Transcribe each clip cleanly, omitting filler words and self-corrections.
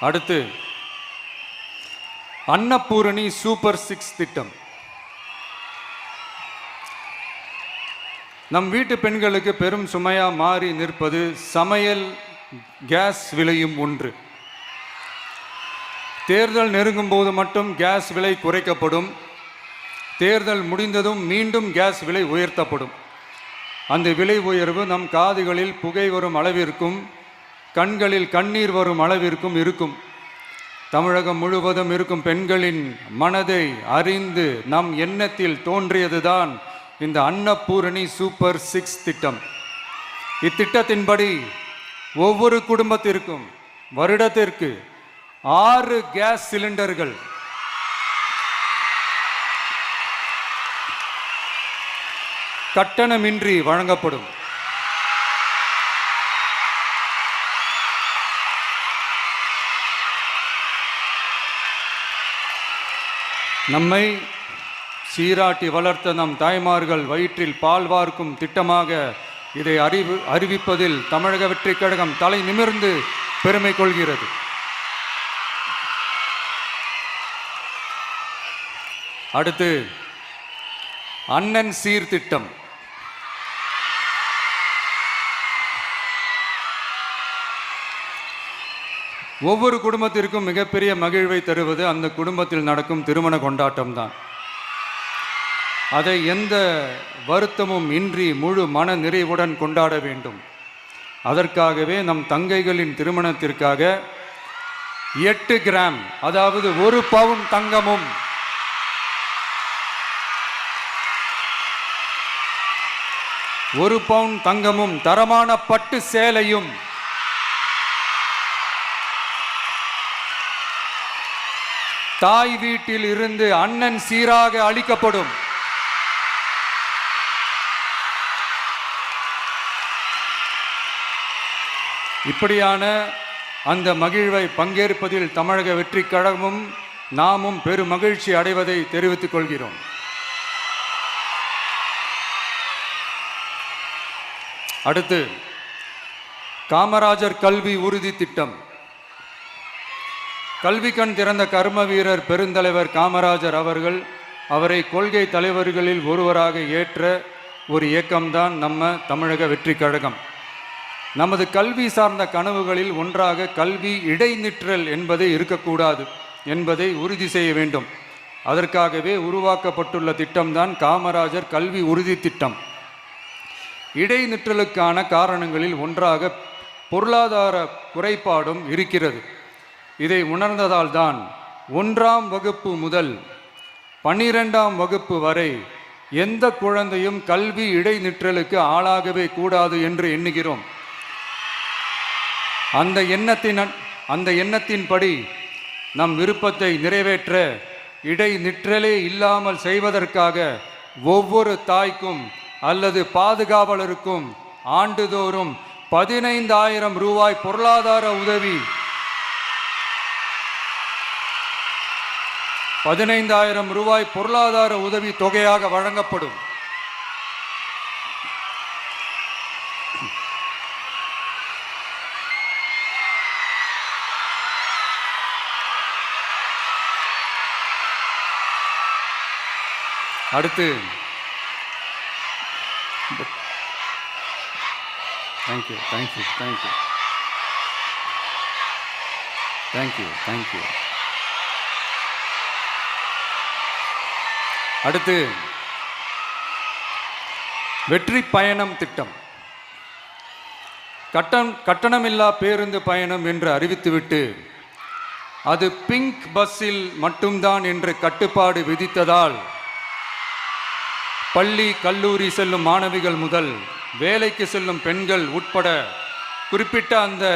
அடுத்து அன்னபூரணி சூப்பர் 6 திட்டம். நம் வீட்டு பெண்களுக்கு பெரும் சுமையா மாறி நிற்பது சமையல் கேஸ் விலையும் ஒன்று. தேர்தல் நெருங்கும் போது மட்டும் கேஸ் விலை குறைக்கப்படும். தேர்தல் முடிந்ததும் மீண்டும் கேஸ் விலை உயர்த்தப்படும். அந்த விலை உயர்வு நம் காதுகளில் புகை வரும் அளவிற்கும் கண்களில் கண்ணீர் வரும் அளவிற்கும் இருக்கும். தமிழகம் முழுவதும் இருக்கும் பெண்களின் மனதை அறிந்து நம் எண்ணத்தில் தோன்றியதுதான் இந்த அன்னபூரணி சூப்பர் 6 திட்டம். இத்திட்டத்தின்படி ஒவ்வொரு குடும்பத்திற்கும் வருடத்திற்கு 6 கேஸ் சிலிண்டர்கள் கட்டணமின்றி வழங்கப்படும். நம்மை சீராட்டி வளர்த்த நம் தாய்மார்கள் வயிற்றில் பால் வார்க்கும் திட்டமாக இதை அறிவிப்பதில் தமிழக வெற்றிக் கழகம் தலை நிமிர்ந்து பெருமை கொள்கிறது. அடுத்து அண்ணன் சீர்திட்டம். ஒவ்வொரு குடும்பத்திற்கும் மிகப்பெரிய மகிழ்வை தருவது அந்த குடும்பத்தில் நடக்கும் திருமண கொண்டாட்டம் தான். அதை எந்த வருத்தமும் இன்றி முழு மன நிறைவுடன் கொண்டாட வேண்டும். அதற்காகவே நம் தங்கைகளின் திருமணத்திற்காக 8 கிராம், அதாவது 1 பவுன் தங்கமும் 1 பவுன் தங்கமும் தரமான பட்டு சேலையும் தாய் வீட்டில் இருந்து அண்ணன் சீராக அளிக்கப்படும். இப்படியான அந்த மகிழ்வை பங்கேற்பதில் தமிழக வெற்றிக் கழகமும் நாமும் பெரும் மகிழ்ச்சி அடைவதை தெரிவித்துக் கொள்கிறோம். அடுத்து காமராஜர் கல்வி உறுதி திட்டம். கல்வி கண் திறந்த கர்ம வீரர் பெருந்தலைவர் காமராஜர் அவரை கொள்கை தலைவர்களில் ஒருவராக ஏற்ற ஒரு இயக்கம்தான் நம்ம தமிழக வெற்றிக் கழகம். நமது கல்வி சார்ந்த கனவுகளில் ஒன்றாக கல்வி இடைநிற்றல் என்பதே இருக்கக்கூடாது என்பதை உறுதி செய்ய வேண்டும். அதற்காகவே உருவாக்கப்பட்டுள்ள திட்டம்தான் காமராஜர் கல்வி உறுதி திட்டம். இடைநிற்றலுக்கான காரணங்களில் ஒன்றாக பொருளாதார குறைபாடும் இருக்கிறது. இதை உணர்ந்ததால் தான் 1ஆம் வகுப்பு முதல் 12ஆம் வகுப்பு வரை எந்த குழந்தையும் கல்வி இடைநிற்றலுக்கு ஆளாகவே கூடாது என்று எண்ணுகிறோம். அந்த எண்ணத்தின்படி நம் விருப்பத்தை நிறைவேற்ற இடைநிற்றலே இல்லாமல் செய்வதற்காக ஒவ்வொரு தாய்க்கும் அல்லது பாதுகாவலருக்கும் ஆண்டுதோறும் 15,000 ரூபாய் பொருளாதார உதவி 15,000 ரூபாய் பொருளாதார உதவி தொகையாக வழங்கப்படும். அடுத்து அடுத்து வெற்றி பயணம் திட்டம். கட்டணமில்லா பேருந்து பயணம் என்று அறிவித்துவிட்டு அது பிங்க் பஸ்ஸில் மட்டும்தான் என்று கட்டுப்பாடு விதித்ததால் பள்ளி கல்லூரி செல்லும் மாணவிகள் முதல் வேலைக்கு செல்லும் பெண்கள் உட்பட குறிப்பிட்ட அந்த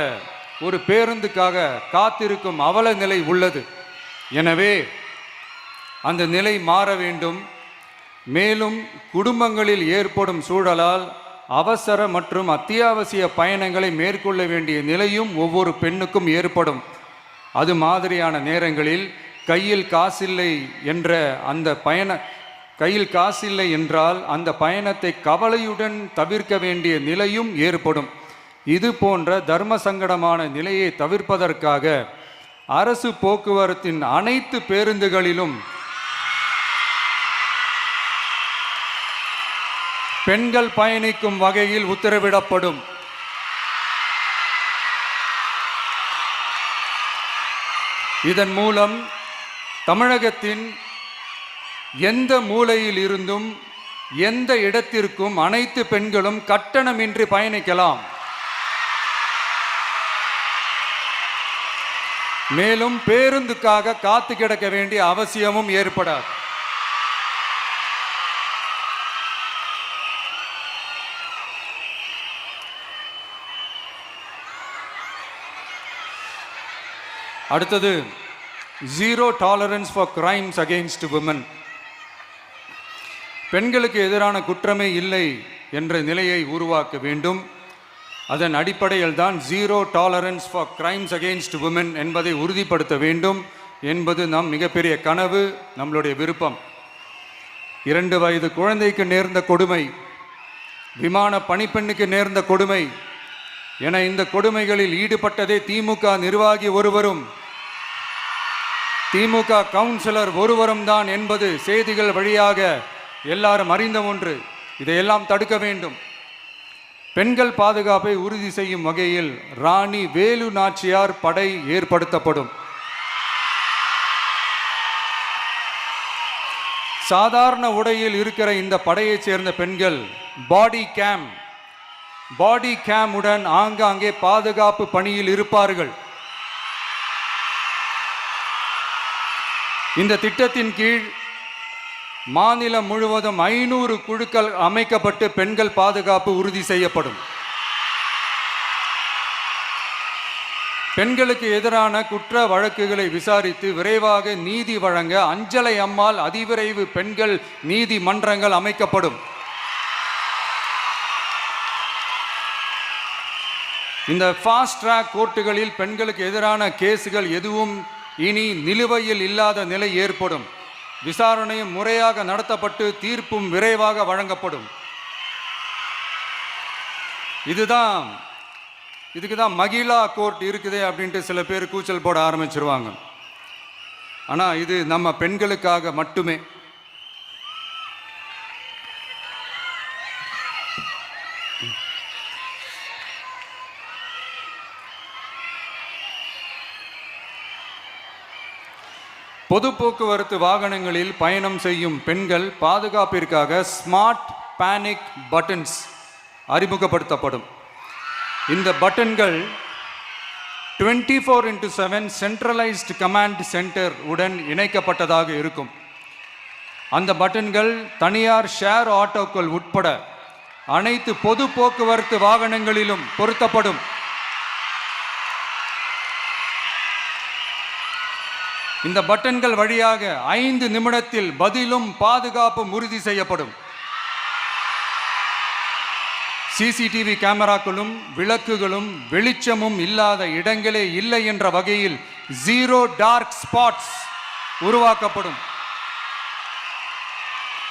ஒரு பேருந்துக்காக காத்திருக்கும் அவல நிலை உள்ளது. எனவே அந்த நிலை மாற வேண்டும். மேலும் குடும்பங்களில் ஏற்படும் சூழலால் அவசர மற்றும் அத்தியாவசிய பயணங்களை மேற்கொள்ள வேண்டிய நிலையும் ஒவ்வொரு பெண்ணுக்கும் ஏற்படும். அது மாதிரியான நேரங்களில் கையில் காசில்லை என்றால் அந்த பயணத்தை கவலையுடன் தவிர்க்க வேண்டிய நிலையும் ஏற்படும். இது போன்ற தர்ம சங்கடமான நிலையை தவிர்ப்பதற்காக அரசு போக்குவரத்தின் அனைத்து பேருந்துகளிலும் பெண்கள் பயணிக்கும் வகையில் உத்தரவிடப்படும். இதன் மூலம் தமிழகத்தின் எந்த மூலையில் இருந்தும் எந்த இடத்திற்கும் அனைத்து பெண்களும் கட்டணமின்றி பயணிக்கலாம். மேலும் பேருந்துக்காக காத்து கிடக்க வேண்டிய அவசியமும் ஏற்படாது. அடுத்தது, zero tolerance for crimes against women. பெண்களுக்கு எதிரான குற்றமே இல்லை என்ற நிலையை உருவாக்க வேண்டும். அதன் அடிப்படையில் தான் zero tolerance for crimes against women என்பதை உறுதிப்படுத்த வேண்டும் என்பது நம் மிகப்பெரிய கனவு, நம்மளுடைய விருப்பம். 2 வயது குழந்தைக்கு நேர்ந்த கொடுமை, விமான பணிப்பெண்ணுக்கு நேர்ந்த கொடுமை என இந்த கொடுமைகளில் ஈடுபட்டதே திமுக நிர்வாகி ஒருவரும் திமுக கவுன்சிலர் ஒருவரும் தான் என்பது செய்திகள் வழியாக எல்லாரும் அறிந்த ஒன்று. இதையெல்லாம் தடுக்க வேண்டும். பெண்கள் பாதுகாப்பை உறுதி செய்யும் வகையில் ராணி வேலு நாச்சியார் படை ஏற்படுத்தப்படும். சாதாரண உடையில் இருக்கிற இந்த படையைச் சேர்ந்த பெண்கள் பாடி கேம் உடன் ஆங்காங்கே பாதுகாப்பு பணியில் இருப்பார்கள். இந்த திட்டத்தின் கீழ் மாநிலம் முழுவதும் 500 குழுக்கள் அமைக்கப்பட்டு பெண்கள் பாதுகாப்பு உறுதி செய்யப்படும். பெண்களுக்கு எதிரான குற்ற வழக்குகளை விசாரித்து விரைவாக நீதி வழங்க அஞ்சலை அம்மாள் அதிவிரைவு பெண்கள் நீதிமன்றங்கள் அமைக்கப்படும். இந்த ஃபாஸ்ட் ட்ராக் கோர்ட்டுகளில் பெண்களுக்கு எதிரான கேஸுகள் எதுவும் இனி நிலுவையில் இல்லாத நிலை ஏற்படும். விசாரணையும் முறையாக நடத்தப்பட்டு தீர்ப்பும் விரைவாக வழங்கப்படும். இதுக்கு தான் மகிழா கோர்ட் இருக்குது அப்படின்ட்டு சில பேர் கூச்சல் போட ஆரம்பிச்சிருவாங்க. ஆனால் இது நம்ம பெண்களுக்காக மட்டுமே. பொது போக்குவரத்து வாகனங்களில் பயணம் செய்யும் பெண்கள் பாதுகாப்பிற்காக ஸ்மார்ட் பேனிக் பட்டன்ஸ் அறிமுகப்படுத்தப்படும். இந்த பட்டன்கள் 24/7 சென்ட்ரலைஸ்டு கமாண்ட் சென்டர் உடன் இணைக்கப்பட்டதாக இருக்கும். அந்த பட்டன்கள் தனியார் ஷேர் ஆட்டோக்கள் உட்பட அனைத்து பொது போக்குவரத்து வாகனங்களிலும் பொருத்தப்படும். இந்த பட்டன்கள் வழியாக 5 நிமிடத்தில் பதிலும் பாதுகாப்பும் உறுதி செய்யப்படும். சிசிடிவி கேமராக்களும் விளக்குகளும் வெளிச்சமும் இல்லாத இடங்களே இல்லை என்ற வகையில் ஜீரோ டார்க் ஸ்பாட்ஸ் உருவாக்கப்படும்.